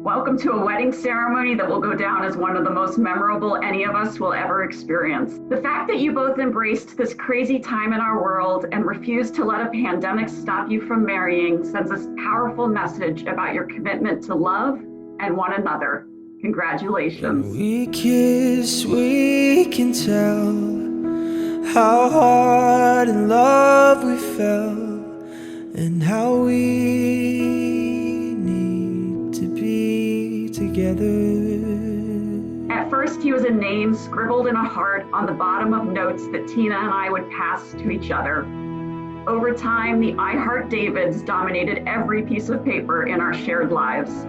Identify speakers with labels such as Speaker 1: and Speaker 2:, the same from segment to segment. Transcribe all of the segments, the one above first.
Speaker 1: Welcome to a wedding ceremony that will go down as one of the most memorable any of us will ever experience. The fact that you both embraced this crazy time in our world and refused to let a pandemic stop you from marrying sends a powerful message about your commitment to love and one another. Congratulations.
Speaker 2: When we kiss, we can tell how hard in love we fell and how we need to be together.
Speaker 1: At first, he was a name scribbled in a heart on the bottom of notes that Tina and I would pass to each other. Over time, the I Heart Davids dominated every piece of paper in our shared lives.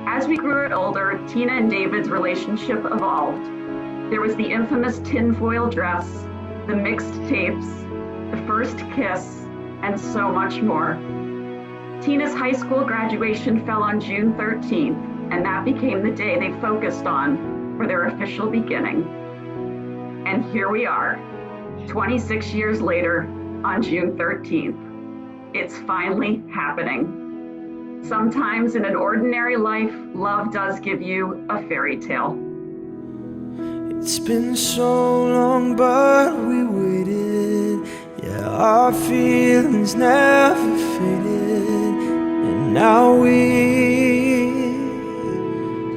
Speaker 1: As we grew older, Tina and David's relationship evolved. There was the infamous tinfoil dress, the mixed tapes, the first kiss, and so much more. Tina's high school graduation fell on June 13th, and that became the day they focused on for their official beginning. And here we are, 26 years later on June 13th. It's finally happening. Sometimes in an ordinary life, love does give you a fairy tale.
Speaker 2: It's been so long, but we waited. Yeah, our feelings never faded. And now we're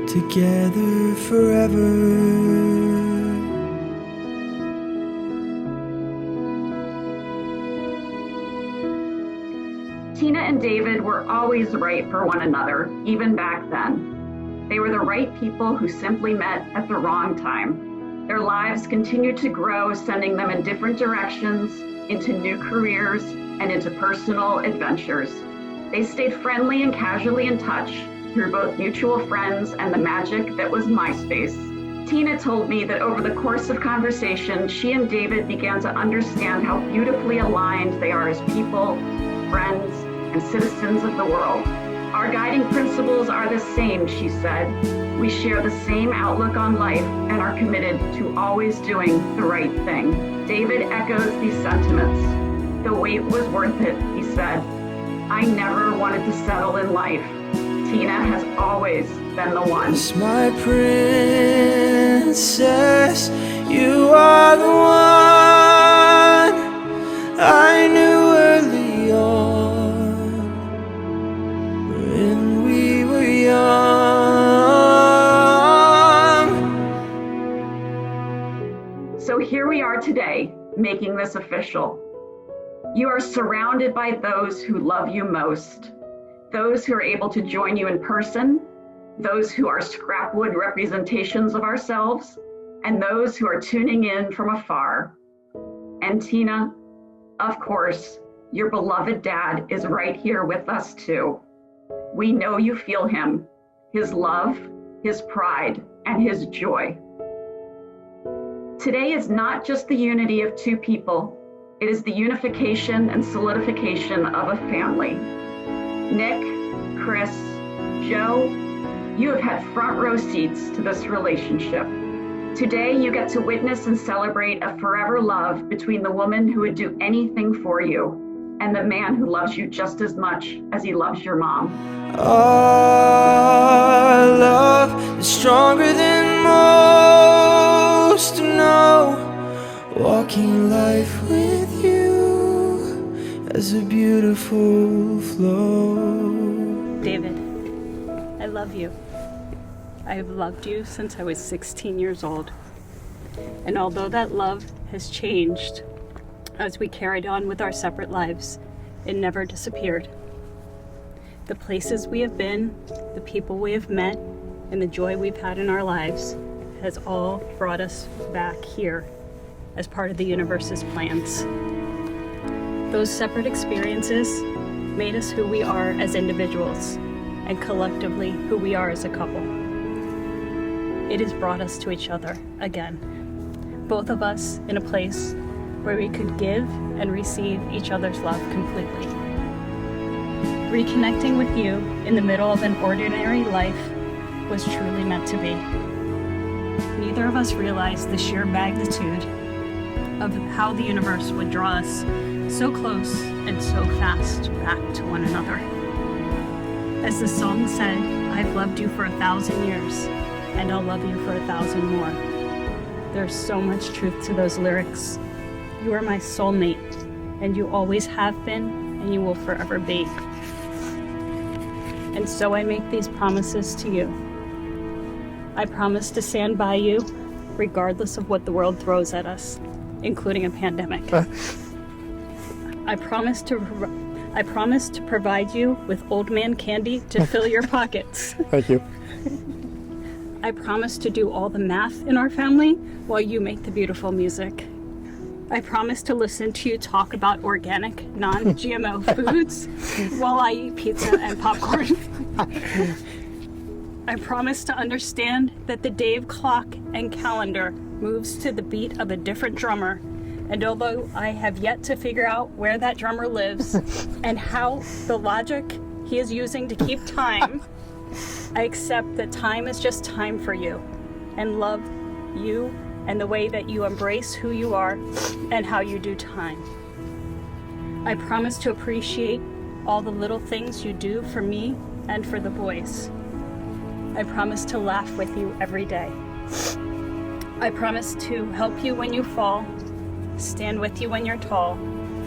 Speaker 2: together forever.
Speaker 1: Tina and David were always right for one another, even back then. They were the right people who simply met at the wrong time. Their lives continued to grow, sending them in different directions, into new careers, and into personal adventures. They stayed friendly and casually in touch through both mutual friends and the magic that was MySpace. Tina told me that over the course of conversation, she and David began to understand how beautifully aligned they are as people, friends, and citizens of the world. Our guiding principles are the same, she said. We share the same outlook on life and are committed to always doing the right thing. David echoes these sentiments. The wait was worth it, he said. I never wanted to settle in life. Tina has always been the one.
Speaker 2: Yes, my princess, you are the one I knew early on when we were young.
Speaker 1: So here we are today, making this official. You are surrounded by those who love you most, those who are able to join you in person, those who are scrapwood representations of ourselves, and those who are tuning in from afar. And Tina, of course, your beloved dad is right here with us too. We know you feel him, his love, his pride, and his joy. Today is not just the unity of two people, it is the unification and solidification of a family. Nick, Chris, Joe, you have had front row seats to this relationship. Today, you get to witness and celebrate a forever love between the woman who would do anything for you and the man who loves you just as much as he loves your mom.
Speaker 2: Our love is stronger than most to know. Walking life with you as a beautiful flow.
Speaker 3: David, I love you. I have loved you since I was 16 years old. And although that love has changed as we carried on with our separate lives, it never disappeared. The places we have been, the people we have met, and the joy we've had in our lives has all brought us back here as part of the universe's plans. Those separate experiences made us who we are as individuals and collectively who we are as a couple. It has brought us to each other again, both of us in a place where we could give and receive each other's love completely. Reconnecting with you in the middle of an ordinary life was truly meant to be. Neither of us realized the sheer magnitude of how the universe would draw us so close and so fast back to one another. As the song said, I've loved you for 1,000 years, and I'll love you for 1,000 more. There's so much truth to those lyrics. You are my soulmate, and you always have been, and you will forever be. And so I make these promises to you. I promise to stand by you, regardless of what the world throws at us, including a pandemic. I promise to provide you with old man candy to fill your pockets.
Speaker 4: Thank you.
Speaker 3: I promise to do all the math in our family while you make the beautiful music. I promise to listen to you talk about organic, non-GMO foods while I eat pizza and popcorn. I promise to understand that the Dave clock and calendar moves to the beat of a different drummer. And although I have yet to figure out where that drummer lives and how the logic he is using to keep time, I accept that time is just time for you and love you and the way that you embrace who you are and how you do time. I promise to appreciate all the little things you do for me and for the boys. I promise to laugh with you every day. I promise to help you when you fall, stand with you when you're tall,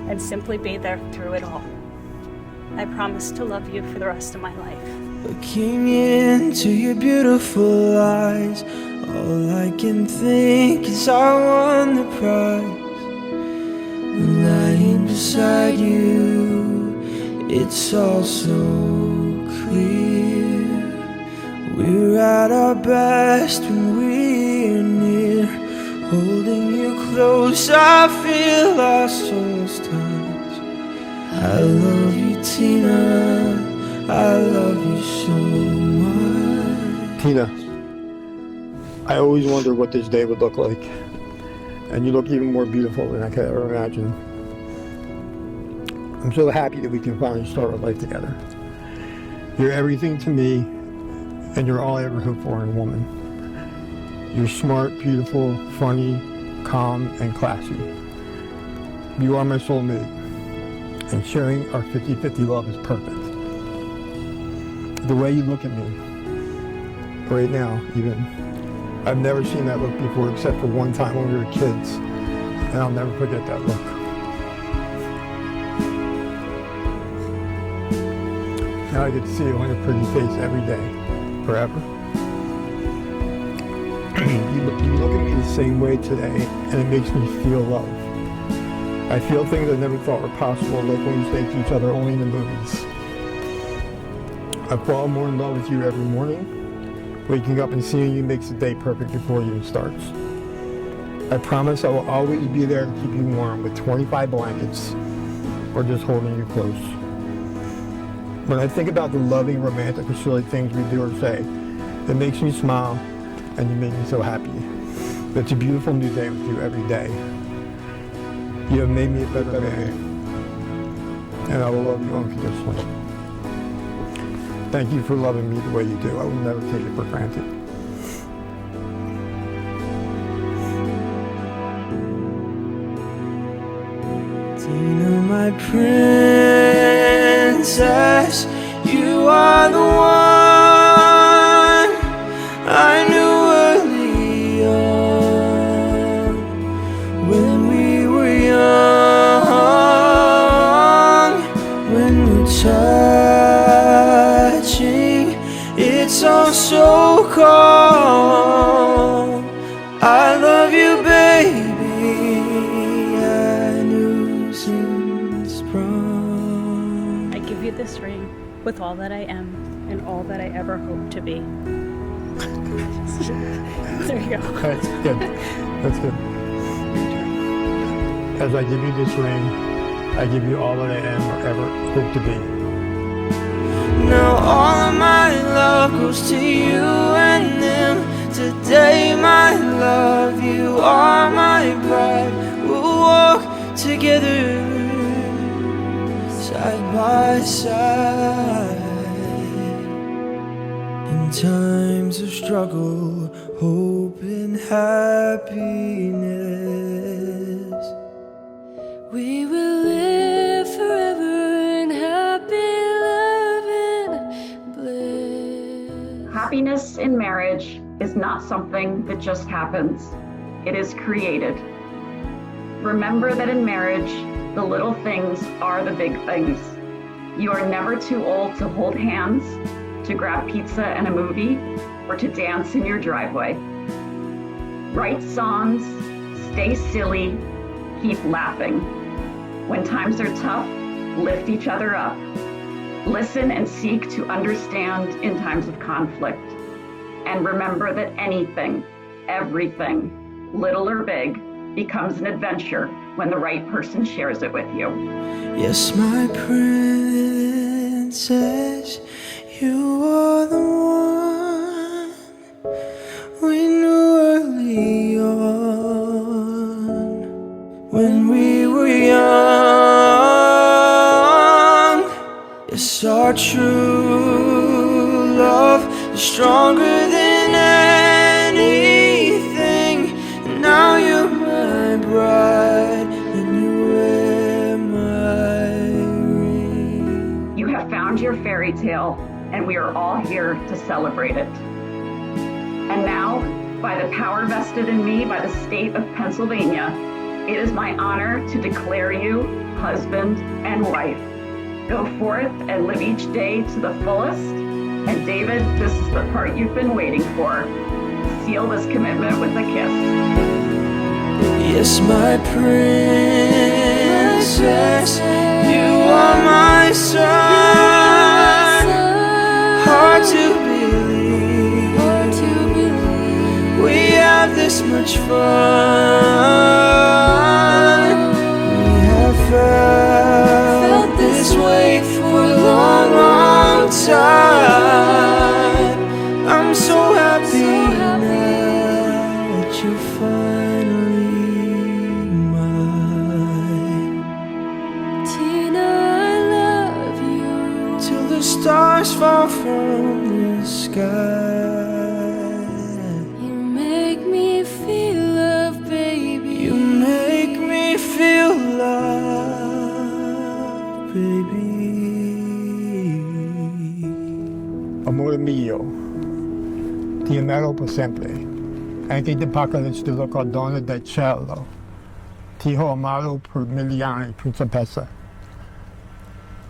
Speaker 3: and simply be there through it all. I promise to love you for the rest of my life.
Speaker 2: Looking into your beautiful eyes, all I can think is I won the prize. When lying beside you, it's all so clear. We're at our best when we're near. Holding you close, I feel our souls touch. I love you, Tina. I love you so much.
Speaker 4: Tina, I always wondered what this day would look like. And you look even more beautiful than I could ever imagine. I'm so happy that we can finally start our life together. You're everything to me, and you're all I ever hoped for in a woman. You're smart, beautiful, funny, calm, and classy. You are my soulmate, and sharing our 50-50 love is perfect. The way you look at me, right now even, I've never seen that look before except for one time when we were kids, and I'll never forget that look. Now I get to see you on your pretty face every day, forever. You look at me the same way today, and it makes me feel love. I feel things I never thought were possible, like when we stay to each other only in the movies. I fall more in love with you every morning. Waking up and seeing you makes the day perfect before it even starts. I promise I will always be there to keep you warm with 25 blankets or just holding you close. When I think about the loving, romantic, or silly things we do or say, it makes me smile, and you make me so happy. It's a beautiful new day with you every day. You have made me a better man, and I will love you unconditionally. Thank you for loving me the way you do. I will never take it for granted.
Speaker 2: Tina, my princess, you are the one I knew early on when we were young, when we're touching, it's all so calm. I love you, baby. I knew since prom.
Speaker 3: I give you this ring with all that I am and all that I ever hope to be. There you go.
Speaker 4: That's good. That's good. As I give you this ring, I give you all that I am or ever hope to be.
Speaker 2: Now all of my love goes to you and them. Today, my love, you are my bride. We'll walk together, side by side. In times of struggle, hope and happiness, we will live forever in happy loving,
Speaker 1: Happiness in marriage is not something that just happens. It is created. Remember that in marriage, the little things are the big things. You are never too old to hold hands, to grab pizza and a movie, or to dance in your driveway. Write songs, stay silly, keep laughing. When times are tough, lift each other up. Listen and seek to understand in times of conflict. And remember that anything, everything, little or big, becomes an adventure when the right person shares it with you.
Speaker 2: Yes, my princess, you are the one we knew early on when we were young. Yes, our true love is stronger than anything. And now you're my bride, and you wear my ring.
Speaker 1: You have found your fairy tale, and we are all here to celebrate it. And now, by the power vested in me by the state of Pennsylvania, it is my honor to declare you husband and wife. Go forth and live each day to the fullest. And David, this is the part you've been waiting for. Seal this commitment with a kiss.
Speaker 2: Yes, my princess, you are my sun. Hard to believe we have this much fun. We have felt this way for a long, long time. I'm so happy now that you're finally mine. Tina, I love you till the stars fall from the sky. You make me feel love, baby. You make me feel love, baby.
Speaker 4: Amore mio, ti amerò per sempre, anche di pacca della cordona del cielo. Ti ho amato per mille anni, principessa.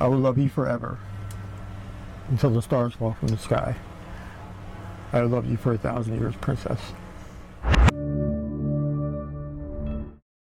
Speaker 4: I will love you forever, until the stars fall from the sky. I will love you for 1,000 years, princess.